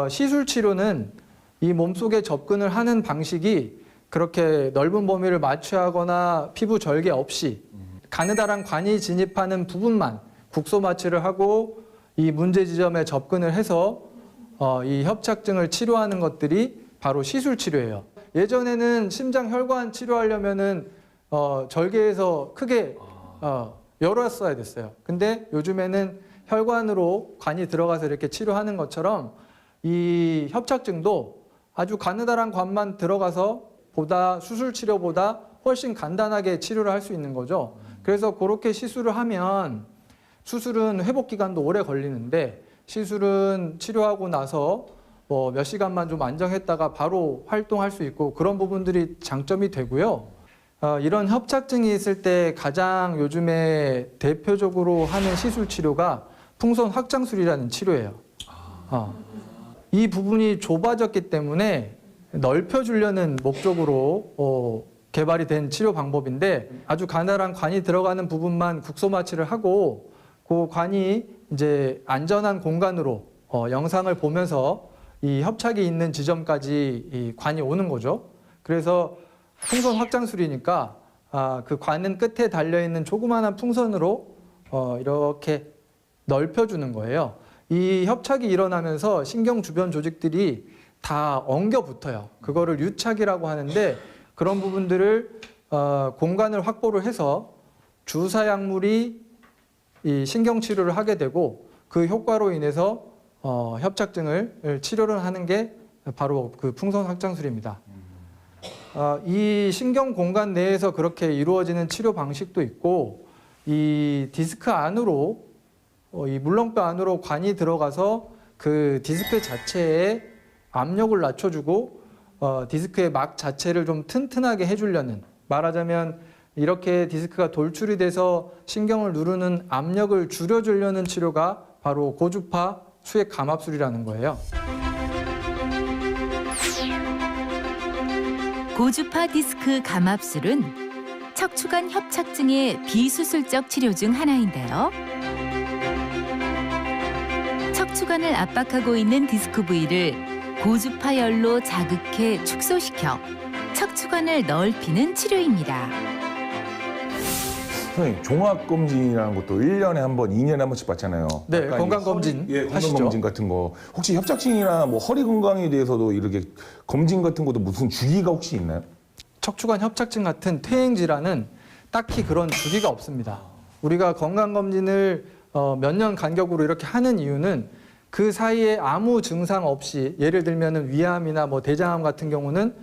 시술 치료는 이 몸속에 접근을 하는 방식이 그렇게 넓은 범위를 마취하거나 피부 절개 없이 가느다란 관이 진입하는 부분만 국소 마취를 하고 이 문제 지점에 접근을 해서 이 협착증을 치료하는 것들이 바로 시술 치료예요. 예전에는 심장 혈관 치료하려면은 절개해서 크게 열었어야 됐어요. 근데 요즘에는 혈관으로 관이 들어가서 이렇게 치료하는 것처럼 이 협착증도 아주 가느다란 관만 들어가서 보다 수술 치료보다 훨씬 간단하게 치료를 할 수 있는 거죠. 그래서 그렇게 시술을 하면 수술은 회복 기간도 오래 걸리는데 시술은 치료하고 나서 몇 시간만 좀 안정했다가 바로 활동할 수 있고 그런 부분들이 장점이 되고요. 이런 협착증이 있을 때 가장 요즘에 대표적으로 하는 시술 치료가 풍선 확장술이라는 치료예요. 이 부분이 좁아졌기 때문에 넓혀주려는 목적으로 개발이 된 치료 방법인데 아주 가느다란 관이 들어가는 부분만 국소 마취를 하고 그 관이 이제 안전한 공간으로 영상을 보면서 이 협착이 있는 지점까지 이 관이 오는 거죠. 그래서 풍선 확장술이니까 그 관은 끝에 달려있는 조그마한 풍선으로 이렇게 넓혀주는 거예요. 이 협착이 일어나면서 신경 주변 조직들이 다 엉겨 붙어요. 그거를 유착이라고 하는데 그런 부분들을 공간을 확보를 해서 주사 약물이 이 신경 치료를 하게 되고 그 효과로 인해서 협착증을 치료를 하는 게 바로 그 풍선 확장술입니다. 이 신경 공간 내에서 그렇게 이루어지는 치료 방식도 있고 이 디스크 안으로 이 물렁뼈 안으로 관이 들어가서 그 디스크 자체에 압력을 낮춰주고 디스크의 막 자체를 좀 튼튼하게 해주려는 말하자면 이렇게 디스크가 돌출이 돼서 신경을 누르는 압력을 줄여주려는 치료가 바로 고주파 수액 감압술이라는 거예요. 고주파 디스크 감압술은 척추관 협착증의 비수술적 치료 중 하나인데요. 척추관을 압박하고 있는 디스크 부위를 고주파 열로 자극해 축소시켜 척추관을 넓히는 치료입니다. 선생님, 종합검진이라는 것도 1년에 한 번, 2년에 한 번씩 받잖아요. 네, 건강검진 하시죠. 건강검진 같은 거. 혹시 협착증이나 뭐 허리 건강에 대해서도 이렇게 검진 같은 것도 무슨 주기가 혹시 있나요? 척추관 협착증 같은 퇴행 질환은 딱히 그런 주기가 없습니다. 우리가 건강검진을 몇 년 간격으로 이렇게 하는 이유는 그 사이에 아무 증상 없이 예를 들면 위암이나 뭐 대장암 같은 경우는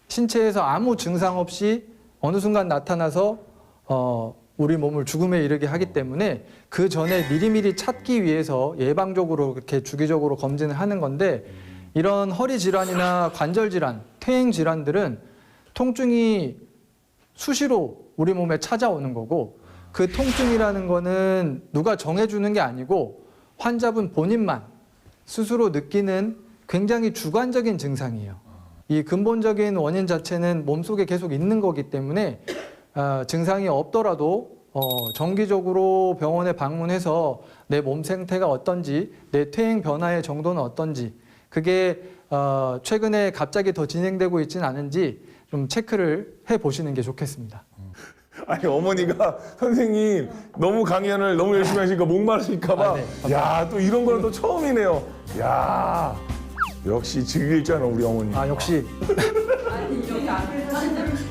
신체에서 아무 증상 없이 어느 순간 나타나서 우리 몸을 죽음에 이르게 하기 때문에 그 전에 미리미리 찾기 위해서 예방적으로 그렇게 주기적으로 검진을 하는 건데 이런 허리 질환이나 관절 질환, 퇴행 질환들은 통증이 수시로 우리 몸에 찾아오는 거고 그 통증이라는 거는 누가 정해주는 게 아니고 환자분 본인만 스스로 느끼는 굉장히 주관적인 증상이에요. 이 근본적인 원인 자체는 몸속에 계속 있는 거기 때문에 증상이 없더라도 정기적으로 병원에 방문해서 내 몸 상태가 어떤지, 내 퇴행 변화의 정도는 어떤지, 그게 최근에 갑자기 더 진행되고 있지는 않은지 좀 체크를 해보시는 게 좋겠습니다. 아니, 어머니가 선생님 너무 강연을 너무 열심히 하시니까 목마르실까봐 야, 또 이런 거는 또 처음이네요. 야, 역시 즐길 줄 아는 우리 어머니. 역시.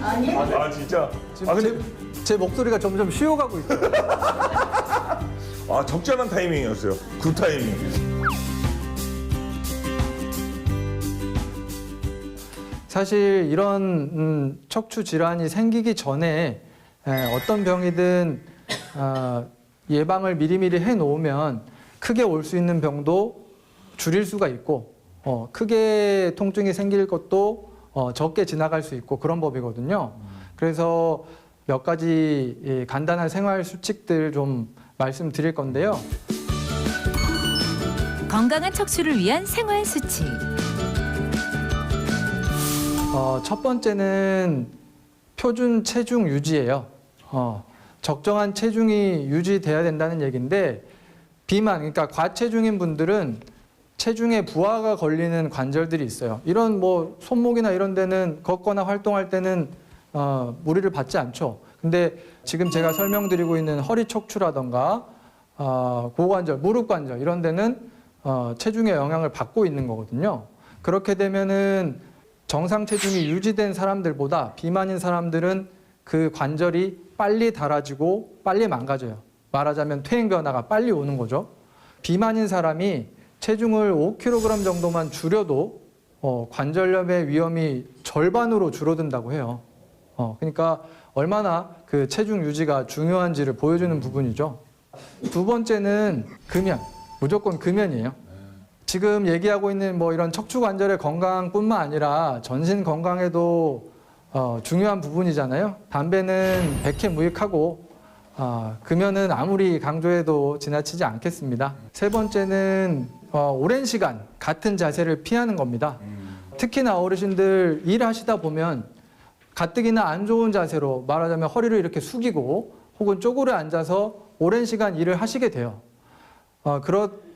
아 진짜. 지금 아 근데 제 목소리가 점점 쉬어가고 있어요. 아 적절한 타이밍이었어요. 굿 타이밍. 사실 이런 척추 질환이 생기기 전에 어떤 병이든 예방을 미리미리 해놓으면 크게 올 수 있는 병도 줄일 수가 있고 크게 통증이 생길 것도 적게 지나갈 수 있고 그런 법이거든요. 그래서 몇 가지 간단한 생활 수칙들 좀 말씀드릴 건데요. 건강한 척추를 위한 생활 수칙. 첫 번째는 표준 체중 유지예요. 적정한 체중이 유지돼야 된다는 얘기인데 비만, 그러니까 과체중인 분들은 체중에 부하가 걸리는 관절들이 있어요. 이런 뭐 손목이나 이런 데는 걷거나 활동할 때는 무리를 받지 않죠. 근데 지금 제가 설명드리고 있는 허리 척추라던가 고관절, 무릎 관절 이런 데는 체중의 영향을 받고 있는 거거든요. 그렇게 되면은 정상 체중이 유지된 사람들보다 비만인 사람들은 그 관절이 빨리 닳아지고 빨리 망가져요. 말하자면 퇴행 변화가 빨리 오는 거죠. 비만인 사람이 체중을 5kg 정도만 줄여도 관절염의 위험이 절반으로 줄어든다고 해요. 그러니까 얼마나 그 체중 유지가 중요한지를 보여주는 부분이죠. 두 번째는 금연, 무조건 금연이에요. 지금 얘기하고 있는 뭐 이런 척추 관절의 건강뿐만 아니라 전신 건강에도 중요한 부분이잖아요. 담배는 백해무익하고 금연은 아무리 강조해도 지나치지 않겠습니다. 세 번째는 오랜 시간 같은 자세를 피하는 겁니다. 특히나 어르신들 일하시다 보면 가뜩이나 안 좋은 자세로 말하자면 허리를 이렇게 숙이고 혹은 쪼그려 앉아서 오랜 시간 일을 하시게 돼요.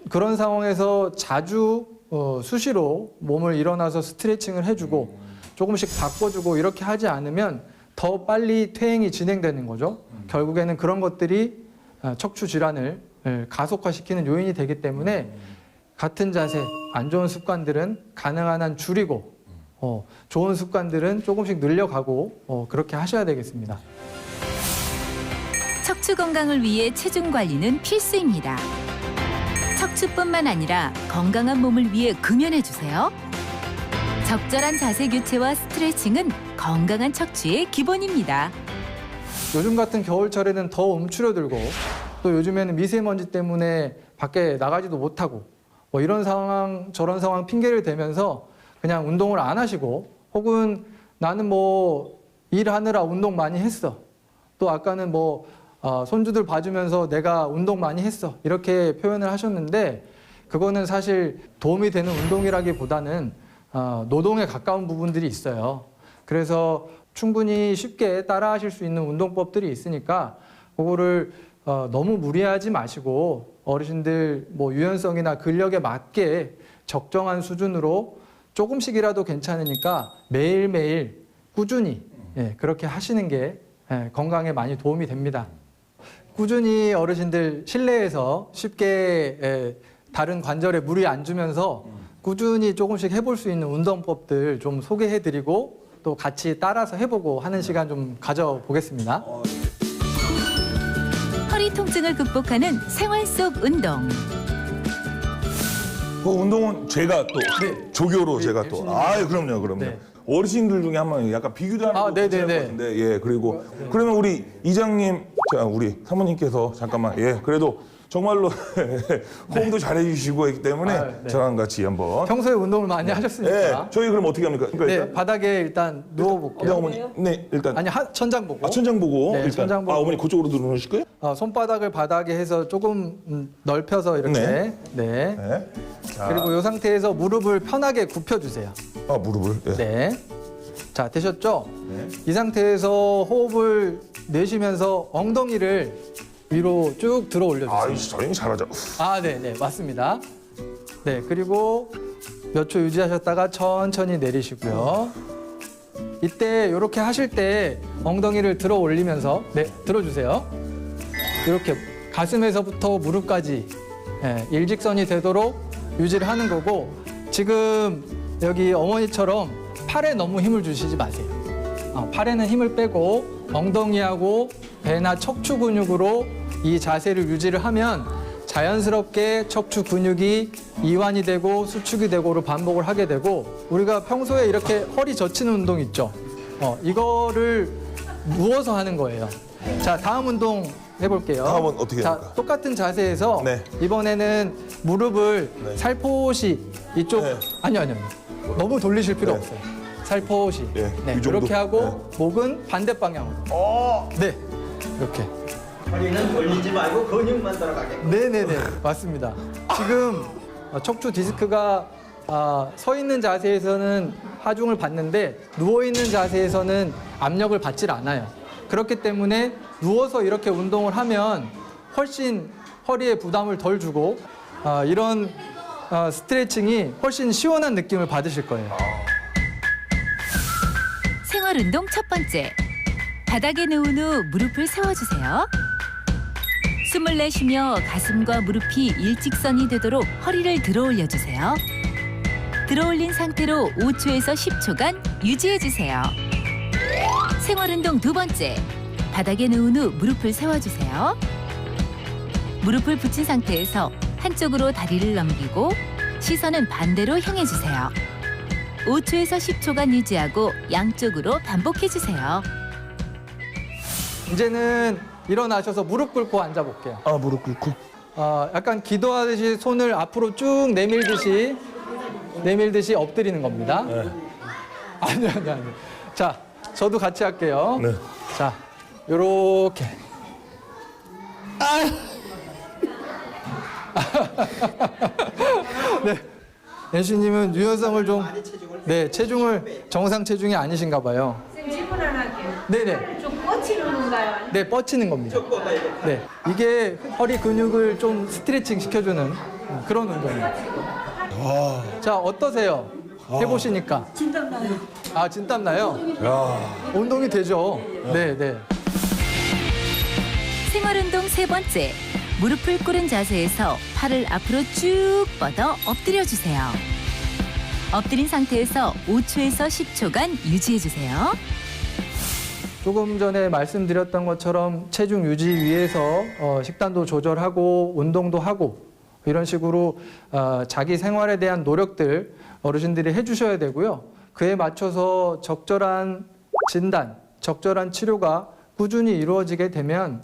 그런 상황에서 자주 수시로 몸을 일어나서 스트레칭을 해주고 조금씩 바꿔주고 이렇게 하지 않으면 더 빨리 퇴행이 진행되는 거죠. 결국에는 그런 것들이 척추 질환을 가속화시키는 요인이 되기 때문에 같은 자세, 안 좋은 습관들은 가능한 한 줄이고 좋은 습관들은 조금씩 늘려가고 그렇게 하셔야 되겠습니다. 척추 건강을 위해 체중 관리는 필수입니다. 척추뿐만 아니라 건강한 몸을 위해 금연해 주세요. 적절한 자세 교체와 스트레칭은 건강한 척추의 기본입니다. 요즘 같은 겨울철에는 더 움츠려들고 또 요즘에는 미세먼지 때문에 밖에 나가지도 못하고 뭐 이런 상황 저런 상황 핑계를 대면서 그냥 운동을 안 하시고 혹은 나는 뭐 일하느라 운동 많이 했어. 또 아까는 뭐 손주들 봐주면서 내가 운동 많이 했어. 이렇게 표현을 하셨는데 그거는 사실 도움이 되는 운동이라기보다는 노동에 가까운 부분들이 있어요. 그래서 충분히 쉽게 따라하실 수 있는 운동법들이 있으니까 그거를 너무 무리하지 마시고 어르신들 뭐 유연성이나 근력에 맞게 적정한 수준으로 조금씩이라도 괜찮으니까 매일매일 꾸준히 그렇게 하시는 게 건강에 많이 도움이 됩니다. 꾸준히 어르신들 실내에서 쉽게 다른 관절에 무리 안 주면서 꾸준히 조금씩 해볼 수 있는 운동법들 좀 소개해드리고 또 같이 따라서 해보고 하는 시간 좀 가져보겠습니다. 허리 통증을 극복하는 생활 속 운동. 그 운동은 제가 또 조교로 제가 또 그럼요. 네. 어르신들 중에 한 번 약간 비교도 하는 거 네네네. 괜찮을 것 같은데 예 그리고 그러면 우리 이장님 자 우리 사모님께서 잠깐만 그래도 정말로 호응도 잘해주시고 했기 때문에 저랑 같이 한번 평소에 운동을 많이 하셨으니까 저희 그럼 어떻게 합니까? 그러니까 일단 바닥에 일단 누워볼게요. 어머니 일단 아니 천장 보고. 천장 보고 네, 일단 천장 보고. 어머니 그쪽으로 들어오실 거예요? 손바닥을 바닥에 해서 조금 넓혀서 이렇게. 자, 그리고 이 상태에서 무릎을 편하게 굽혀주세요. 무릎을 네. 자, 되셨죠? 이 상태에서 호흡을 내쉬면서 엉덩이를 위로 쭉 들어 올려주세요. 저 형이 잘하죠. 네, 맞습니다. 네, 그리고 몇 초 유지하셨다가 천천히 내리시고요. 이때 이렇게 하실 때 엉덩이를 들어 올리면서 들어주세요. 이렇게 가슴에서부터 무릎까지 일직선이 되도록 유지를 하는 거고 지금 여기 어머니처럼 팔에 너무 힘을 주시지 마세요. 팔에는 힘을 빼고 엉덩이하고 배나 척추 근육으로 이 자세를 유지를 하면 자연스럽게 척추 근육이 이완이 되고 수축이 되고를 반복을 하게 되고 우리가 평소에 이렇게 허리 젖히는 운동 있죠. 이거를 누워서 하는 거예요. 자, 다음 운동 해볼게요. 다음은 어떻게 자, 합니까? 똑같은 자세에서 네. 이번에는 무릎을 네. 살포시 이쪽 네. 아니요. 너무 돌리실 필요 네. 없어요. 살포시. 네, 네, 이 정도? 이렇게 하고 목은 반대 방향으로. 네, 이렇게. 허리는 돌리지 말고 근육만 들어가게. 네네네, 맞습니다. 지금 척추 디스크가 서 있는 자세에서는 하중을 받는데 누워 있는 자세에서는 압력을 받질 않아요. 그렇기 때문에 누워서 이렇게 운동을 하면 훨씬 허리에 부담을 덜 주고 이런 스트레칭이 훨씬 시원한 느낌을 받으실 거예요. 생활운동 첫 번째. 바닥에 누운 후 무릎을 세워주세요. 숨을 내쉬며 가슴과 무릎이 일직선이 되도록 허리를 들어 올려주세요. 들어 올린 상태로 5초에서 10초간 유지해주세요. 생활운동 두 번째. 바닥에 누운 후 무릎을 세워주세요. 무릎을 붙인 상태에서 한쪽으로 다리를 넘기고 시선은 반대로 향해주세요. 5초에서 10초간 유지하고 양쪽으로 반복해주세요. 이제는 일어나셔서 무릎 꿇고 앉아볼게요. 무릎 꿇고. 약간 기도하듯이 손을 앞으로 쭉 내밀듯이 엎드리는 겁니다. 네. 아니요. 자, 저도 같이 할게요. 네. 자, 요렇게. 네. 연수님은 유연성을 좀, 네, 체중을 정상 체중이 아니신가 봐요. 선생님 질문 하나 할게요. 네네. 좀 뻗치는 건가요? 네, 뻗치는 겁니다. 네, 이게 허리 근육을 좀 스트레칭 시켜주는 그런 운동이에요. 자, 어떠세요? 해보시니까. 진땀 나요. 진땀 나요? 야. 운동이 되죠. 네. 생활운동 세 번째. 무릎을 꿇은 자세에서 팔을 앞으로 쭉 뻗어 엎드려주세요. 엎드린 상태에서 5초에서 10초간 유지해주세요. 조금 전에 말씀드렸던 것처럼 체중 유지 위해서 식단도 조절하고 운동도 하고 이런 식으로 자기 생활에 대한 노력들 어르신들이 해주셔야 되고요. 그에 맞춰서 적절한 진단, 적절한 치료가 꾸준히 이루어지게 되면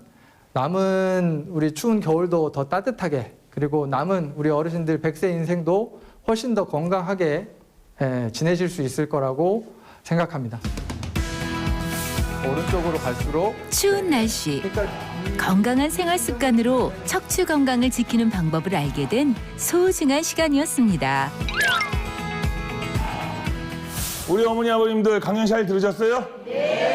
남은 우리 추운 겨울도 더 따뜻하게 그리고 남은 우리 어르신들 100세 인생도 훨씬 더 건강하게 지내실 수 있을 거라고 생각합니다. 오른쪽으로 갈수록 추운 날씨, 건강한 생활 습관으로 척추 건강을 지키는 방법을 알게 된 소중한 시간이었습니다. 우리 어머니 아버님들 강연 잘 들으셨어요? 네.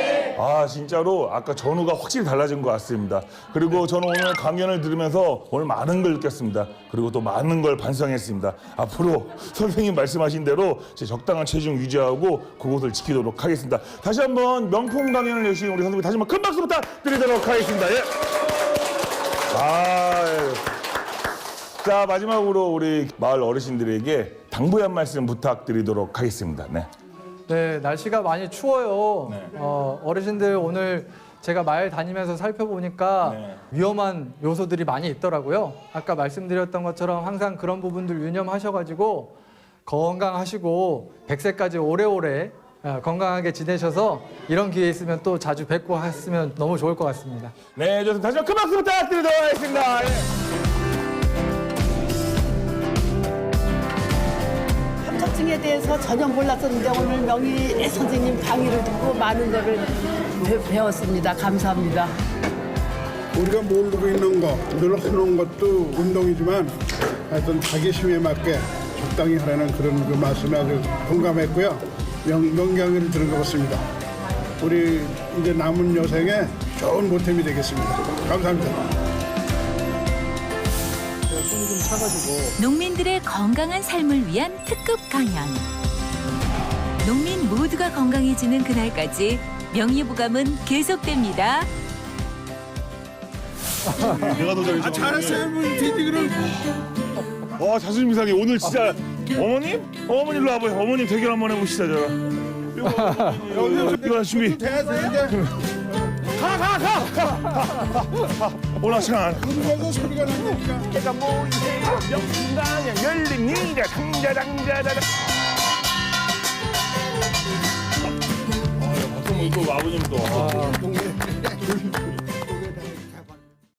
진짜로 아까 전후가 확실히 달라진 것 같습니다. 그리고 저는 오늘 강연을 들으면서 오늘 많은 걸 느꼈습니다. 그리고 또 많은 걸 반성했습니다. 앞으로 선생님 말씀하신 대로 제 적당한 체중 유지하고 그곳을 지키도록 하겠습니다. 다시 한번 명품 강연을 해주신 우리 선생님 다시 한번 큰 박수 부탁드리도록 하겠습니다. 예. 자, 마지막으로 우리 마을 어르신들에게 당부의 한 말씀 부탁드리도록 하겠습니다. 네, 날씨가 많이 추워요. 네. 어르신들 오늘 제가 마을 다니면서 살펴보니까 네. 위험한 요소들이 많이 있더라고요. 아까 말씀드렸던 것처럼 항상 그런 부분들 유념하셔가지고 건강하시고 100세까지 오래오래 건강하게 지내셔서 이런 기회 있으면 또 자주 뵙고 했으면 너무 좋을 것 같습니다. 네, 좋습니다. 다시 한번 큰 박수 부탁드리도록 하겠습니다. 예. 협착증에 대해서 전혀 몰랐었는데 오늘 명희 선생님 강의를 듣고 많은 거를 배웠습니다. 감사합니다. 우리가 모르고 있는 거, 늘 하는 것도 운동이지만 하여튼 자기 힘에 맞게 적당히 하라는 그런 그 말씀에 아주 공감했고요. 명강의를 들은 것 같습니다. 우리 이제 남은 여생에 좋은 보탬이 되겠습니다. 감사합니다. 농민들의 건강한 삶을 위한 특급 강연. 농민 모두가 건강해지는 그날까지 명의보감은 계속됩니다. 내가 더 잘했죠. 잘했어요, 뭐 돼지그릇. 자존심 상해. 오늘 진짜 어머님 일로 와봐요. 어머님 대결 한번 해보시죠. 이거 준비. 돼야 되는데 오늘 아침 안. 그래서 소리가 나니까. 내가 모이세요 명강연 열립니다. 당자당자당. 박수 이거 아버님 또.